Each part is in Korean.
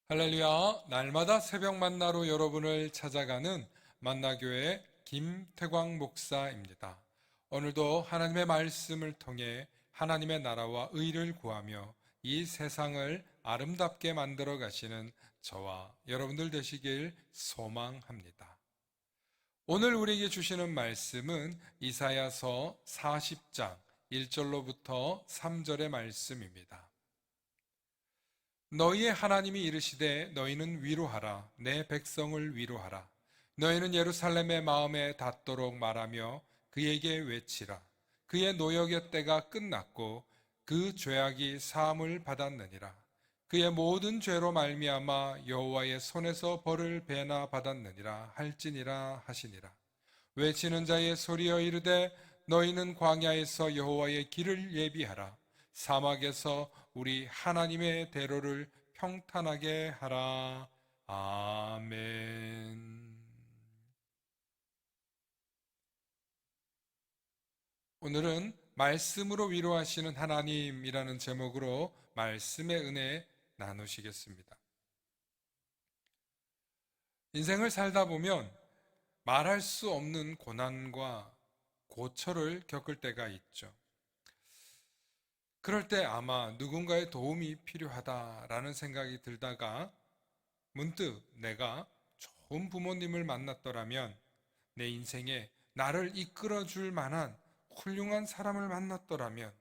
할렐루야, 날마다 새벽 만나로 여러분을 찾아가는 만나교회 김태광 목사입니다. 오늘도 하나님의 말씀을 통해 하나님의 나라와 의를 구하며 이 세상을 아름답게 만들어 가시는 저와 여러분들 되시길 소망합니다. 오늘 우리에게 주시는 말씀은 이사야서 40장 1절로부터 3절의 말씀입니다. 너희의 하나님이 이르시되 너희는 위로하라. 내 백성을 위로하라. 너희는 예루살렘의 마음에 닿도록 말하며 그에게 외치라. 그의 노역의 때가 끝났고 그 죄악이 사함을 받았느니라. 그의 모든 죄로 말미암아 여호와의 손에서 벌을 배나 받았느니라 할지니라 하시니라. 외치는 자의 소리여 이르되 너희는 광야에서 여호와의 길을 예비하라. 사막에서 우리 하나님의 대로를 평탄하게 하라. 아멘. 오늘은 말씀으로 위로하시는 하나님이라는 제목으로 말씀의 은혜 나누시겠습니다. 인생을 살다 보면 말할 수 없는 고난과 고초를 겪을 때가 있죠. 그럴 때 아마 누군가의 도움이 필요하다라는 생각이 들다가 문득 내가 좋은 부모님을 만났더라면, 내 인생에 나를 이끌어 줄 만한 훌륭한 사람을 만났더라면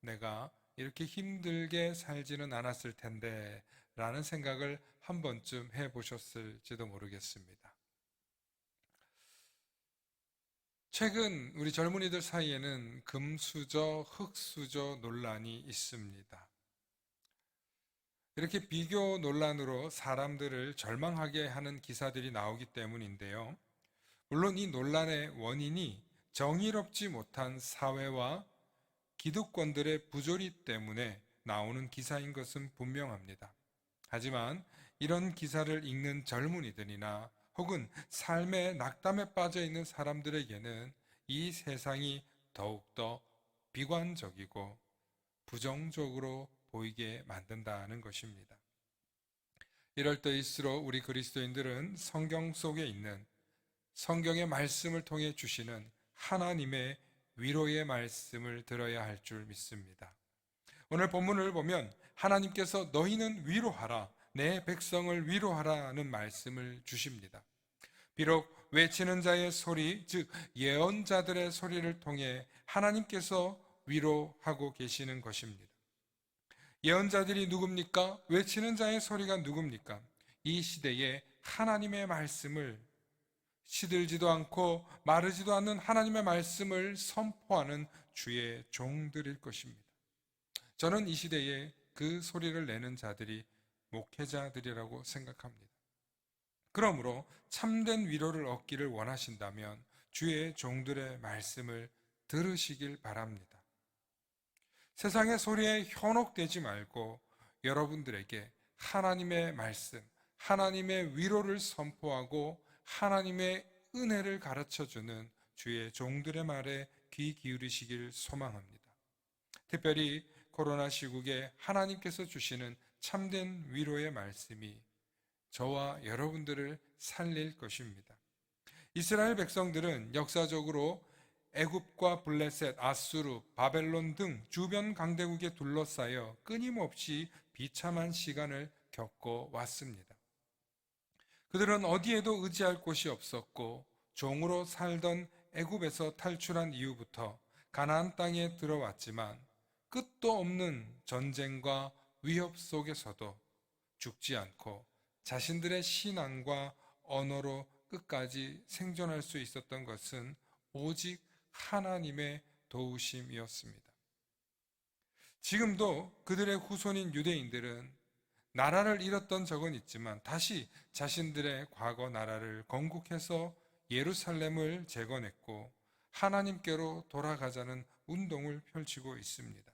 내가 이렇게 힘들게 살지는 않았을 텐데 라는 생각을 한 번쯤 해보셨을지도 모르겠습니다. 최근 우리 젊은이들 사이에는 금수저, 흙수저 논란이 있습니다. 이렇게 비교 논란으로 사람들을 절망하게 하는 기사들이 나오기 때문인데요. 물론 이 논란의 원인이 정의롭지 못한 사회와 기득권들의 부조리 때문에 나오는 기사인 것은 분명합니다. 하지만 이런 기사를 읽는 젊은이들이나 혹은 삶의 낙담에 빠져 있는 사람들에게는 이 세상이 더욱더 비관적이고 부정적으로 보이게 만든다는 것입니다. 이럴 때일수록 우리 그리스도인들은 성경 속에 있는 성경의 말씀을 통해 주시는 하나님의 위로의 말씀을 들어야 할 줄 믿습니다. 오늘 본문을 보면 하나님께서 너희는 위로하라, 내 백성을 위로하라는 말씀을 주십니다. 비록 외치는 자의 소리, 즉 예언자들의 소리를 통해 하나님께서 위로하고 계시는 것입니다. 예언자들이 누굽니까? 외치는 자의 소리가 누굽니까? 이 시대에 하나님의 말씀을, 시들지도 않고 마르지도 않는 하나님의 말씀을 선포하는 주의 종들일 것입니다. 저는 이 시대에 그 소리를 내는 자들이 목회자들이라고 생각합니다. 그러므로 참된 위로를 얻기를 원하신다면 주의 종들의 말씀을 들으시길 바랍니다. 세상의 소리에 현혹되지 말고 여러분들에게 하나님의 말씀, 하나님의 위로를 선포하고 하나님의 은혜를 가르쳐주는 주의 종들의 말에 귀 기울이시길 소망합니다. 특별히 코로나 시국에 하나님께서 주시는 참된 위로의 말씀이 저와 여러분들을 살릴 것입니다. 이스라엘 백성들은 역사적으로 애굽과 블레셋, 아수르, 바벨론 등 주변 강대국에 둘러싸여 끊임없이 비참한 시간을 겪어 왔습니다. 그들은 어디에도 의지할 곳이 없었고 종으로 살던 애굽에서 탈출한 이후부터 가나안 땅에 들어왔지만 끝도 없는 전쟁과 위협 속에서도 죽지 않고 자신들의 신앙과 언어로 끝까지 생존할 수 있었던 것은 오직 하나님의 도우심이었습니다. 지금도 그들의 후손인 유대인들은 나라를 잃었던 적은 있지만 다시 자신들의 과거 나라를 건국해서 예루살렘을 재건했고 하나님께로 돌아가자는 운동을 펼치고 있습니다.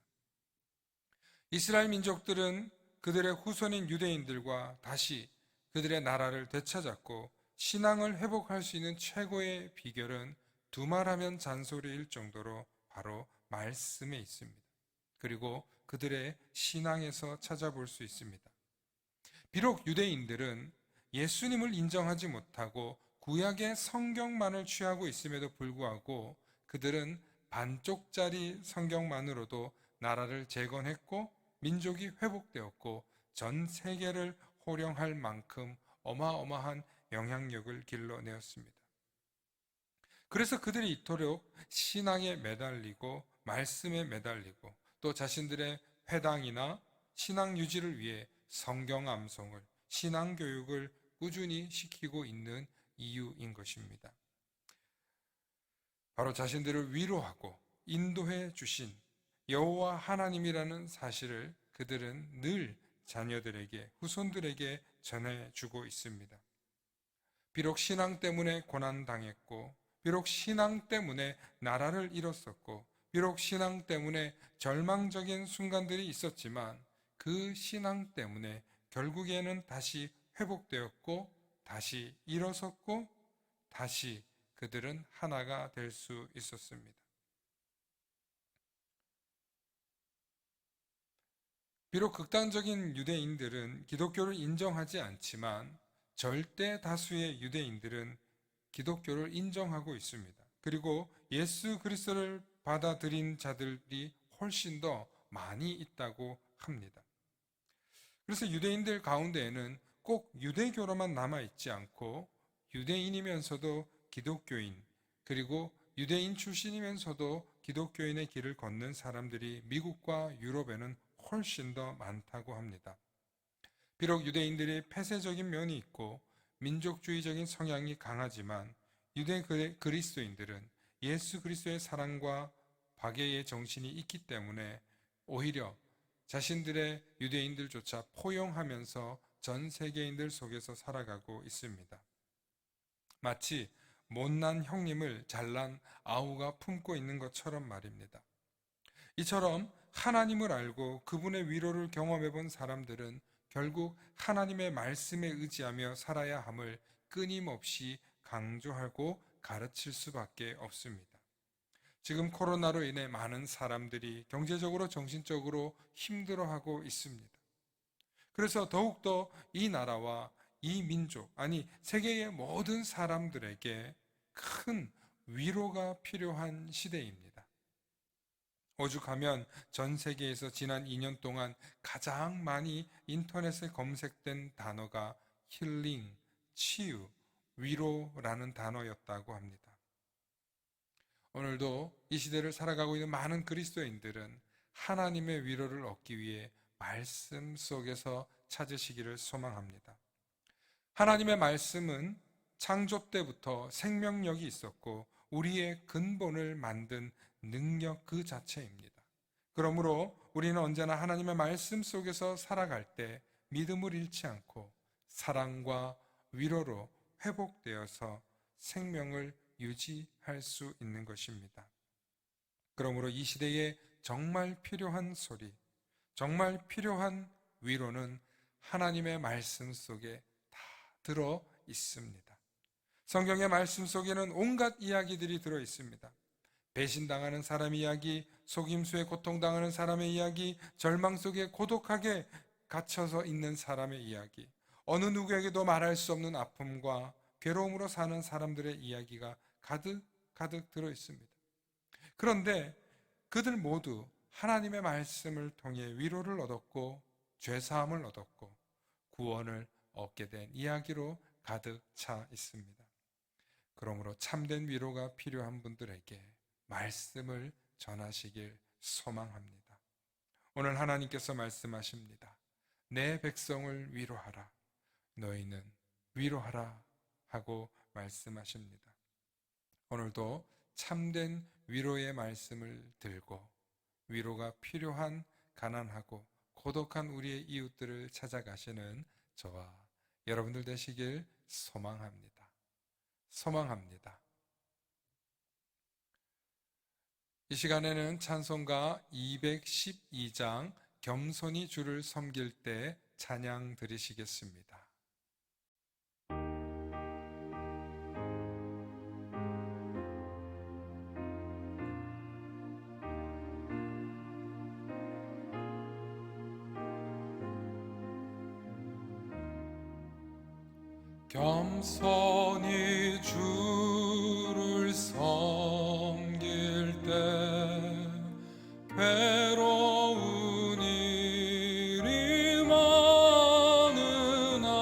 이스라엘 민족들은 그들의 후손인 유대인들과 다시 그들의 나라를 되찾았고 신앙을 회복할 수 있는 최고의 비결은 두말하면 잔소리일 정도로 바로 말씀에 있습니다. 그리고 그들의 신앙에서 찾아볼 수 있습니다. 비록 유대인들은 예수님을 인정하지 못하고 구약의 성경만을 취하고 있음에도 불구하고 그들은 반쪽짜리 성경만으로도 나라를 재건했고 민족이 회복되었고 전 세계를 호령할 만큼 어마어마한 영향력을 길러내었습니다. 그래서 그들이 이토록 신앙에 매달리고 말씀에 매달리고 또 자신들의 회당이나 신앙 유지를 위해 성경 암송을, 신앙 교육을 꾸준히 시키고 있는 이유인 것입니다. 바로 자신들을 위로하고 인도해 주신 여호와 하나님이라는 사실을 그들은 늘 자녀들에게, 후손들에게 전해주고 있습니다. 비록 신앙 때문에 고난당했고, 비록 신앙 때문에 나라를 잃었었고, 비록 신앙 때문에 절망적인 순간들이 있었지만 그 신앙 때문에 결국에는 다시 회복되었고, 다시 일어섰고, 다시 그들은 하나가 될 수 있었습니다. 비록 극단적인 유대인들은 기독교를 인정하지 않지만 절대 다수의 유대인들은 기독교를 인정하고 있습니다. 그리고 예수 그리스도를 받아들인 자들이 훨씬 더 많이 있다고 합니다. 그래서 유대인들 가운데에는 꼭 유대교로만 남아있지 않고 유대인이면서도 기독교인, 그리고 유대인 출신이면서도 기독교인의 길을 걷는 사람들이 미국과 유럽에는 훨씬 더 많다고 합니다. 비록 유대인들이 폐쇄적인 면이 있고 민족주의적인 성향이 강하지만 유대 그리스도인들은 예수 그리스도의 사랑과 박애의 정신이 있기 때문에 오히려 자신들의 유대인들조차 포용하면서 전 세계인들 속에서 살아가고 있습니다. 마치 못난 형님을 잘난 아우가 품고 있는 것처럼 말입니다. 이처럼 하나님을 알고 그분의 위로를 경험해 본 사람들은 결국 하나님의 말씀에 의지하며 살아야 함을 끊임없이 강조하고 가르칠 수밖에 없습니다. 지금 코로나로 인해 많은 사람들이 경제적으로 정신적으로 힘들어하고 있습니다. 그래서 더욱더 이 나라와 이 민족, 아니 세계의 모든 사람들에게 큰 위로가 필요한 시대입니다. 오죽하면 전 세계에서 지난 2년 동안 가장 많이 인터넷에 검색된 단어가 힐링, 치유, 위로라는 단어였다고 합니다. 오늘도 이 시대를 살아가고 있는 많은 그리스도인들은 하나님의 위로를 얻기 위해 말씀 속에서 찾으시기를 소망합니다. 하나님의 말씀은 창조 때부터 생명력이 있었고 우리의 근본을 만든 능력 그 자체입니다. 그러므로 우리는 언제나 하나님의 말씀 속에서 살아갈 때 믿음을 잃지 않고 사랑과 위로로 회복되어서 생명을 유지할 수 있는 것입니다. 그러므로 이 시대에 정말 필요한 소리, 정말 필요한 위로는 하나님의 말씀 속에 다 들어 있습니다. 성경의 말씀 속에는 온갖 이야기들이 들어 있습니다. 배신당하는 사람의 이야기, 속임수에 고통당하는 사람의 이야기, 절망 속에 고독하게 갇혀서 있는 사람의 이야기, 어느 누구에게도 말할 수 없는 아픔과 괴로움으로 사는 사람들의 이야기가 가득 들어 있습니다. 그런데 그들 모두 하나님의 말씀을 통해 위로를 얻었고 죄사함을 얻었고 구원을 얻게 된 이야기로 가득 차 있습니다. 그러므로 참된 위로가 필요한 분들에게 말씀을 전하시길 소망합니다. 오늘 하나님께서 말씀하십니다. 내 백성을 위로하라. 너희는 위로하라 하고 말씀하십니다. 오늘도 참된 위로의 말씀을 들고 위로가 필요한 가난하고 고독한 우리의 이웃들을 찾아가시는 저와 여러분들 되시길 소망합니다. 이 시간에는 찬송가 212장 겸손히 주를 섬길 때 찬양 드리시겠습니다. 겸손히 주를 섬길 때 괴로운 일이 많으나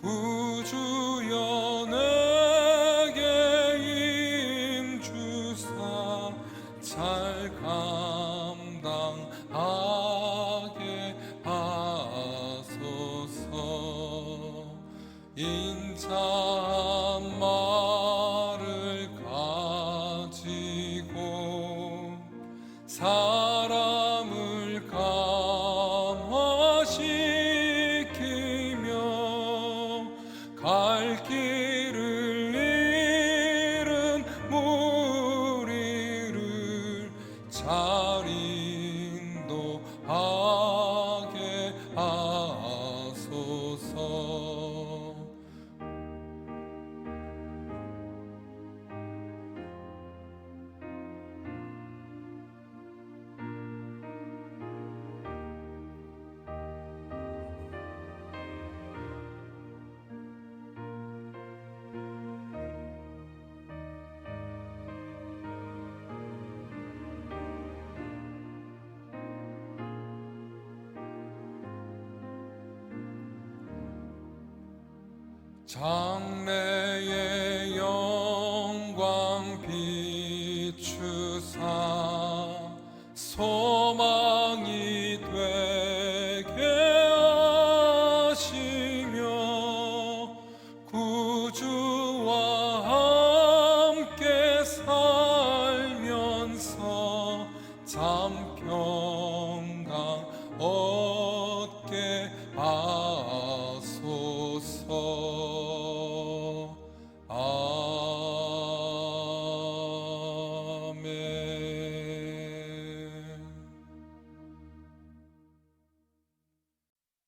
구주여 내게 힘주사 잘 감당하게 하소서. 인자한 말을 가지고 사람을 감화시키며 갈 길을 잃은 무리를 잘 인도하게 하소서. 장래의 영광 비추사 소망이 되게 하시며 구주와 함께 살면서 참 평강 얻게 하소서.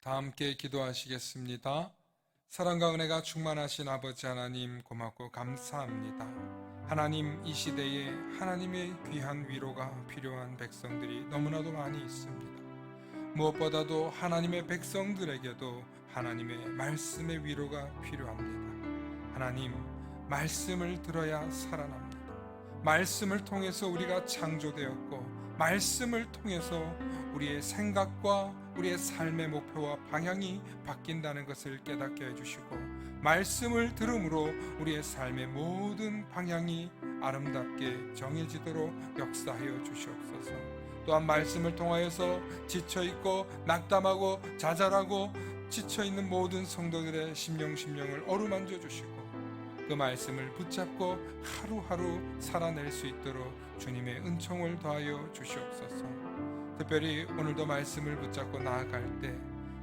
다 함께 기도하시겠습니다. 사랑과 은혜가 충만하신 아버지 하나님, 고맙고 감사합니다. 하나님, 이 시대에 하나님의 귀한 위로가 필요한 백성들이 너무나도 많이 있습니다. 무엇보다도 하나님의 백성들에게도 하나님의 말씀의 위로가 필요합니다. 하나님, 말씀을 들어야 살아납니다. 말씀을 통해서 우리가 창조되었고, 말씀을 통해서 우리의 생각과 우리의 삶의 목표와 방향이 바뀐다는 것을 깨닫게 해주시고, 말씀을 들음으로 우리의 삶의 모든 방향이 아름답게 정해지도록 역사하여 주시옵소서. 또한 말씀을 통하여서 지쳐있고 낙담하고 좌절하고 지쳐있는 모든 성도들의 심령을 어루만져 주시고, 그 말씀을 붙잡고 하루하루 살아낼 수 있도록 주님의 은총을 더하여 주시옵소서. 특별히 오늘도 말씀을 붙잡고 나아갈 때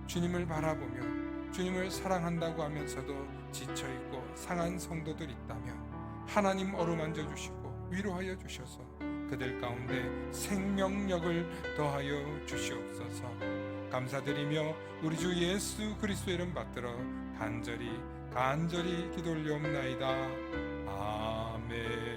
주님을 바라보며 주님을 사랑한다고 하면서도 지쳐있고 상한 성도들 있다면 하나님 어루만져 주시고 위로하여 주셔서 그들 가운데 생명력을 더하여 주시옵소서. 감사드리며 우리 주 예수 그리스도의 이름 받들어 간절히 기도 올려옵나이다. 아멘.